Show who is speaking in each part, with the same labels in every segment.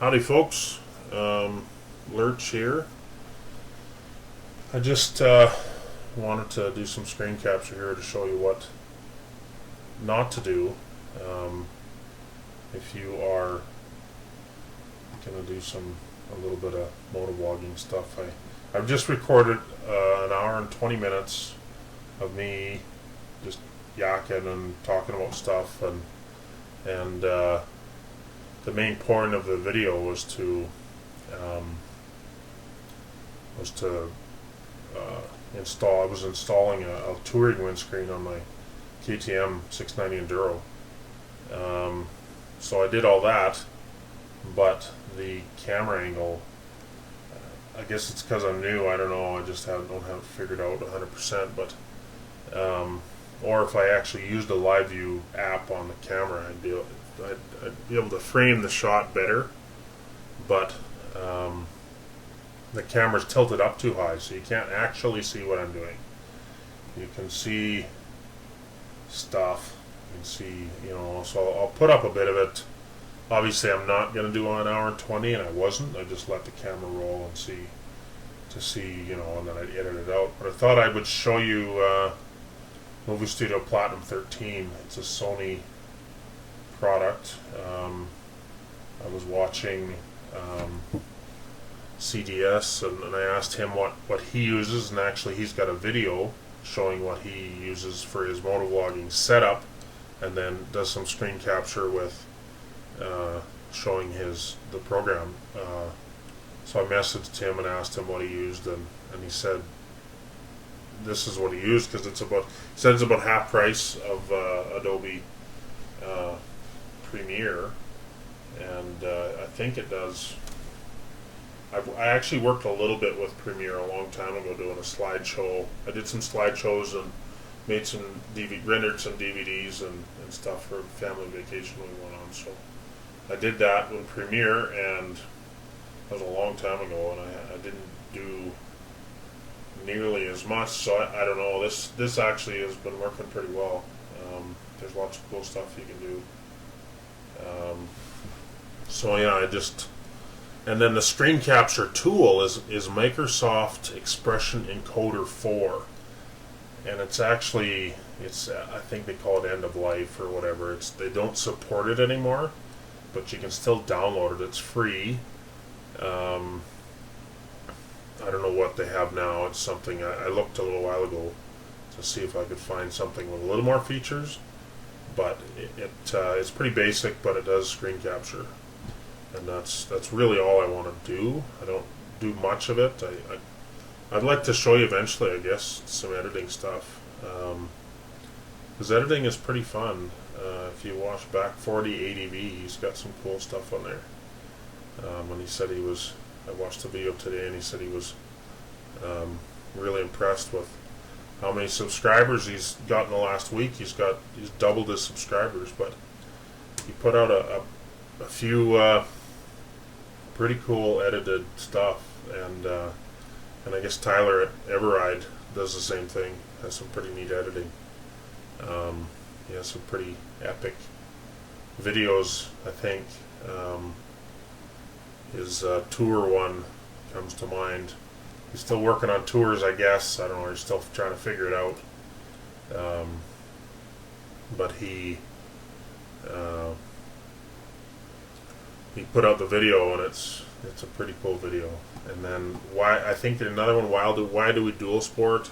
Speaker 1: Howdy folks, Lurch here. I just wanted to do some screen capture here to show you what not to do if you are going to do a little bit of motovlogging stuff. I've just recorded an hour and 20 minutes of me just yakking and talking about stuff, and the main point of the video was to install. I was installing a touring windscreen on my KTM 690 Enduro. So I did all that, but the camera angle, I guess it's because I'm new, I don't know, I just don't have it figured out 100%, but or if I actually used the live view app on the camera, I'd be able to frame the shot better, but the camera's tilted up too high, so you can't actually see what I'm doing. You can see stuff, you can see, so I'll put up a bit of it. Obviously I'm not going to do an hour and 20, and I wasn't. I just let the camera roll and see, and then I'd edit it out. But I thought I would show you Movie Studio Platinum 13. It's a Sony product. I was watching CDS, and I asked him what he uses, and actually he's got a video showing what he uses for his motovlogging setup, and then does some screen capture with showing the program. So I messaged him and asked him what he used, and he said this is what he used, because it's about half price of Adobe Premiere, and I think it does. I actually worked a little bit with Premiere a long time ago doing a slideshow. I did some slideshows and made rendered some DVDs and stuff for family vacation we went on. So I did that with Premiere, and that was a long time ago, and I didn't do nearly as much. So I don't know. This actually has been working pretty well. There's lots of cool stuff you can do. So yeah, and then the screen capture tool is Microsoft Expression Encoder 4, and it's I think they call it end of life or whatever. They don't support it anymore, but you can still download it. It's free. I don't know what they have now. It's something I looked a little while ago to see if I could find something with a little more features, but it's pretty basic, but it does screen capture. And that's really all I want to do. I don't do much of it. I'd like to show you eventually, I guess, some editing stuff. Because editing is pretty fun. If you watch Back 40 ADV, he's got some cool stuff on there. And he said I watched the video today, and he said he was really impressed with how many subscribers he's got in the last week. He's doubled his subscribers, but he put out a few pretty cool edited stuff, and I guess Tyler at Everride does the same thing. Has some pretty neat editing. He has some pretty epic videos, I think. His tour one comes to mind. He's still working on tours, I guess. I don't know. He's still trying to figure it out. But he put out the video, and it's a pretty cool video. And then I think another one, Why Do We Dual Sport?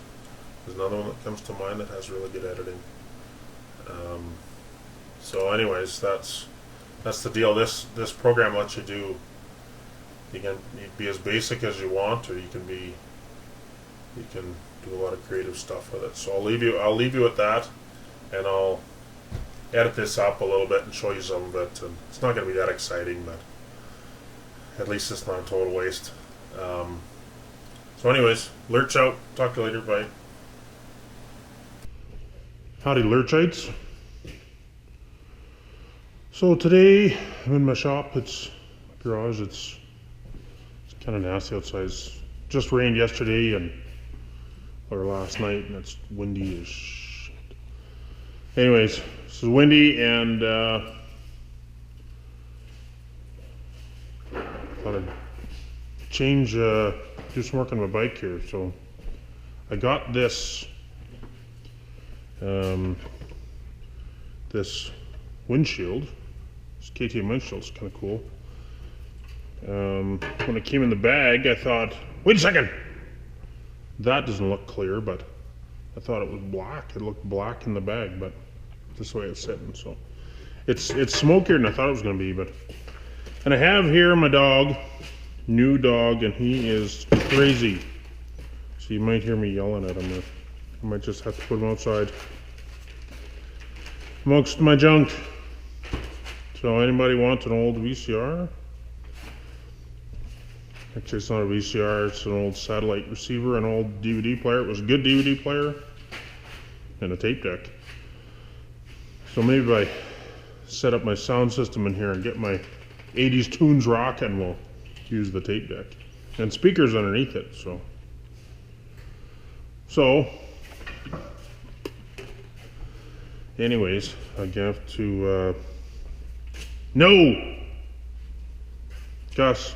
Speaker 1: There's another one that comes to mind that has really good editing. So anyways, that's the deal. This program lets you do. You can be as basic as you want, or you can do a lot of creative stuff with it. So I'll leave you with that, and I'll edit this up a little bit and show you some of it. And it's not going to be that exciting, but at least it's not a total waste. So anyways, Lurch out. Talk to you later. Bye. Howdy, Lurchites. So today I'm in my shop. It's garage. It's kind of nasty outside. It's just rained yesterday or last night, and it's windy as shit. Anyways, this is windy, and thought I'd change, do some work on my bike here. So I got this, this windshield. This KTM windshield is kind of cool. When it came in the bag, I thought, wait a second, that doesn't look clear, but I thought it was black. It looked black in the bag, but this way it's sitting. So it's smokier than I thought it was going to be. But and I have here my dog, new dog, and he is crazy. So you might hear me yelling at him. I might just have to put him outside amongst my junk. So anybody want an old VCR? Actually, it's not a VCR, it's an old satellite receiver, an old DVD player. It was a good DVD player and a tape deck. So maybe if I set up my sound system in here and get my 80s tunes rocking, we'll use the tape deck. And speakers underneath it, so anyways, I have to, no! Gus.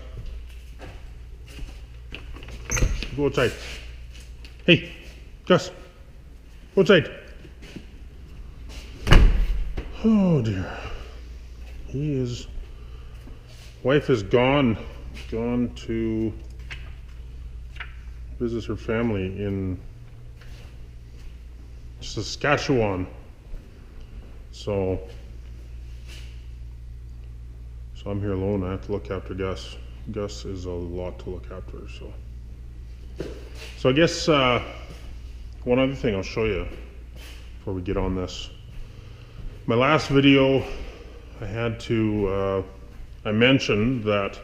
Speaker 1: Go outside. Hey, Gus, go outside. Oh dear. Wife is gone to visit her family in Saskatchewan. So I'm here alone. I have to look after Gus. Gus is a lot to look after, so I guess one other thing I'll show you before we get on this. My last video, I had to, I mentioned that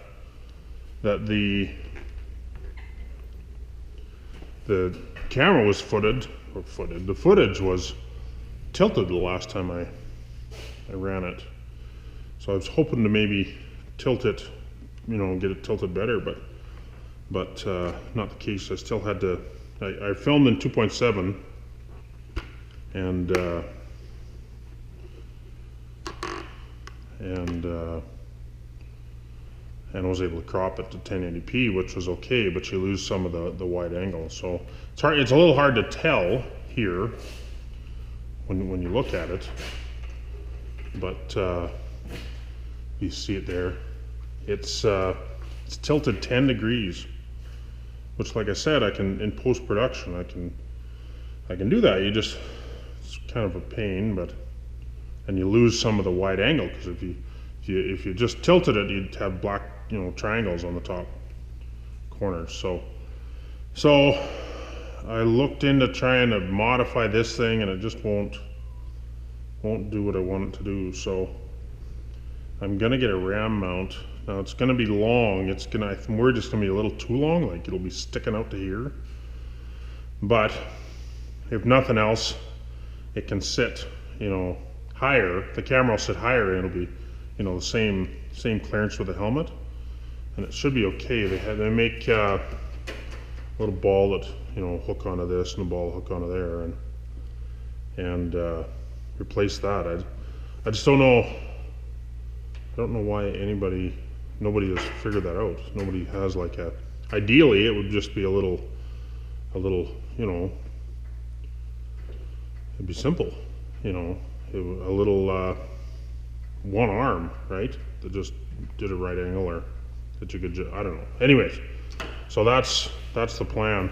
Speaker 1: the camera was the footage was tilted the last time I ran it. So I was hoping to maybe tilt it, get it tilted better, but not the case. I still had to, I filmed in 2.7 and was able to crop it to 1080p, which was okay, but you lose some of the wide angle. So it's a little hard to tell here when you look at it, but you see it there. It's tilted 10 degrees, which, like I said, I can, in post-production, I can do that. It's kind of a pain, and you lose some of the wide angle, because if you just tilted it, you'd have black, triangles on the top corners. So I looked into trying to modify this thing, and it just won't do what I want it to do. So I'm gonna get a ram mount. Now it's gonna be long. I'm worried it's gonna be a little too long, like it'll be sticking out to here. But if nothing else, it can sit, higher. The camera will sit higher, and it'll be, the same clearance with the helmet, and it should be okay. They make a little ball that hook onto this, and a ball hook onto there, and replace that. I just don't know. I don't know why nobody has figured that out. Nobody has like ideally it would just be a little, it'd be simple, a little one arm, right? That just did a right angle, or that you could I don't know. Anyways, so that's the plan.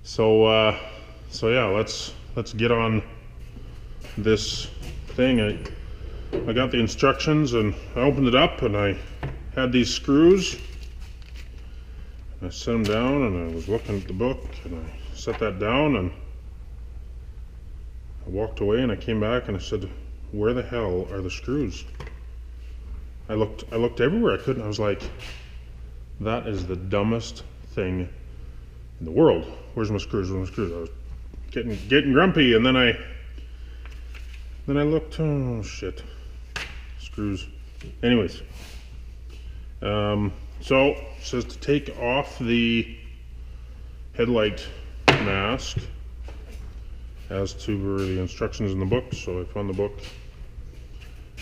Speaker 1: So yeah, let's get on this thing. I got the instructions, and I opened it up, and I had these screws. I set them down, and I was looking at the book, and I set that down, and I walked away, and I came back, and I said, where the hell are the screws? I looked everywhere. I was like, that is the dumbest thing in the world. Where's my screws? Where's my screws? I was getting grumpy, and then I looked, oh shit, screws. Anyways, so it says to take off the headlight mask as to the instructions in the book. So I found the book,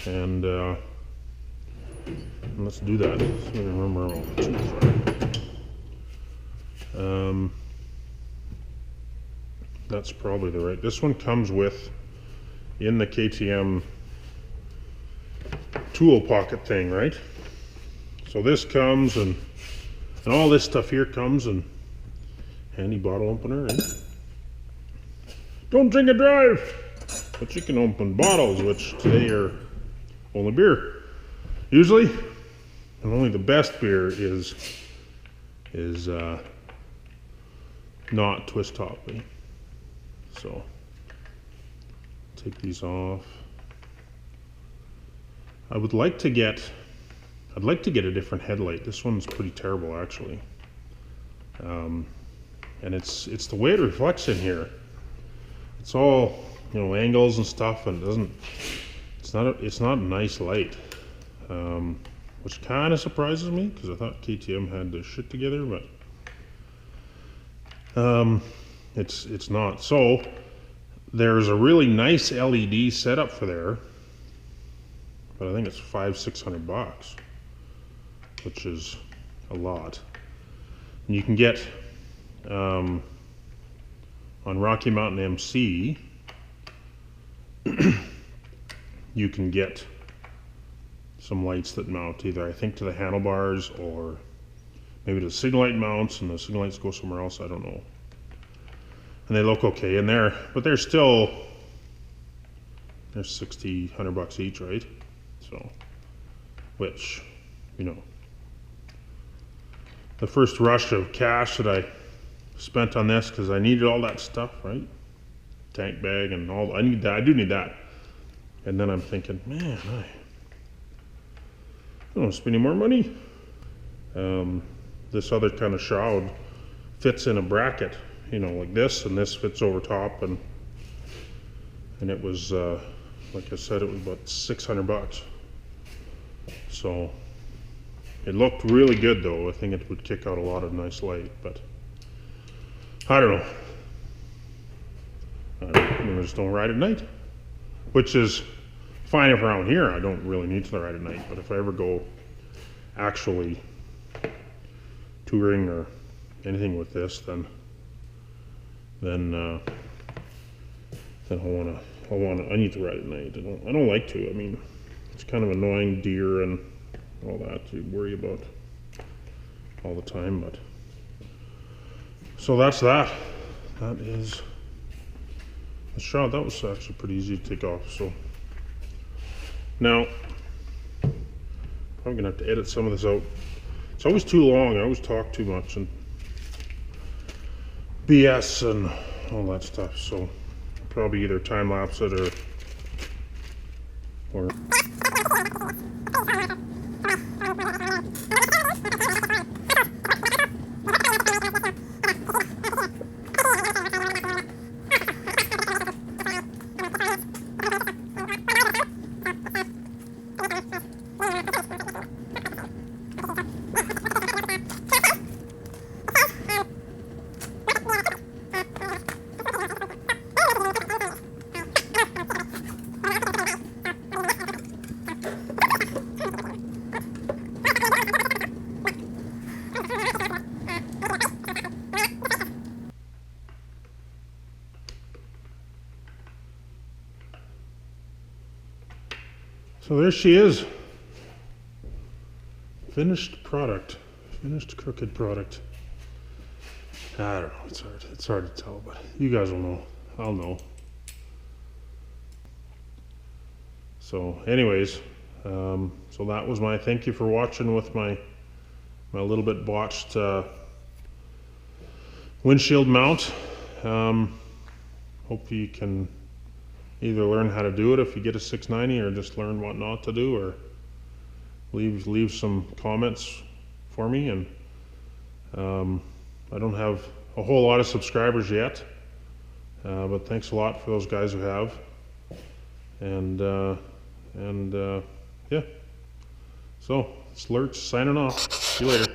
Speaker 1: and
Speaker 2: And let's do that. So I remember all the tubes are. That's probably the right. This one comes with, in the KTM tool pocket thing, right? So this comes, and all this stuff here comes, and handy bottle opener, right? Don't drink and drive! But you can open bottles, which today are only beer. Usually, and only the best beer is not twist top, right? So, take these off. I'd like to get a different headlight. This one's pretty terrible, actually. And it's the way it reflects in here. It's all, you know, angles and stuff, and it's not a nice light, which kind of surprises me because I thought KTM had their shit together, but it's not. So there's a really nice LED setup for there, but I think it's $500-600, which is a lot. And you can get on Rocky Mountain MC, you can get some lights that mount either, I think, to the handlebars or maybe to the signal light mounts, and the signal lights go somewhere else, I don't know. And they look okay in there, but they're still, they're $60-100 each, right? So, which, you know, the first rush of cash that I spent on this, because I needed all that stuff, right? Tank bag and all, I need that, I do need that. And then I'm thinking, man, I don't want to spend any more money. This other kind of shroud fits in a bracket, you know, like this, and this fits over top, and it was, like I said, it was about $600. So it looked really good, though. I think it would kick out a lot of nice light, but I don't know. I just don't ride at night, which is fine if around here. I don't really need to ride at night, but if I ever go actually touring or anything with this, then I need to ride at night. I don't like to. I mean, it's kind of annoying, deer and all that to worry about all the time, but so that's that. That is the shot. That was actually pretty easy to take off. So now I'm gonna have to edit some of this out. It's always too long. I always talk too much and BS and all that stuff. So probably either time lapse it or so there she is. Finished product. Finished crooked product. I don't know, it's hard to tell, but you guys will know. I'll know. So anyways, so that was my thank you for watching with my little bit botched windshield mount. Hope you can either learn how to do it if you get a 690, or just learn what not to do, or leave some comments for me. And I don't have a whole lot of subscribers yet, but thanks a lot for those guys who have. And yeah, so it's Lurch signing off. See you later.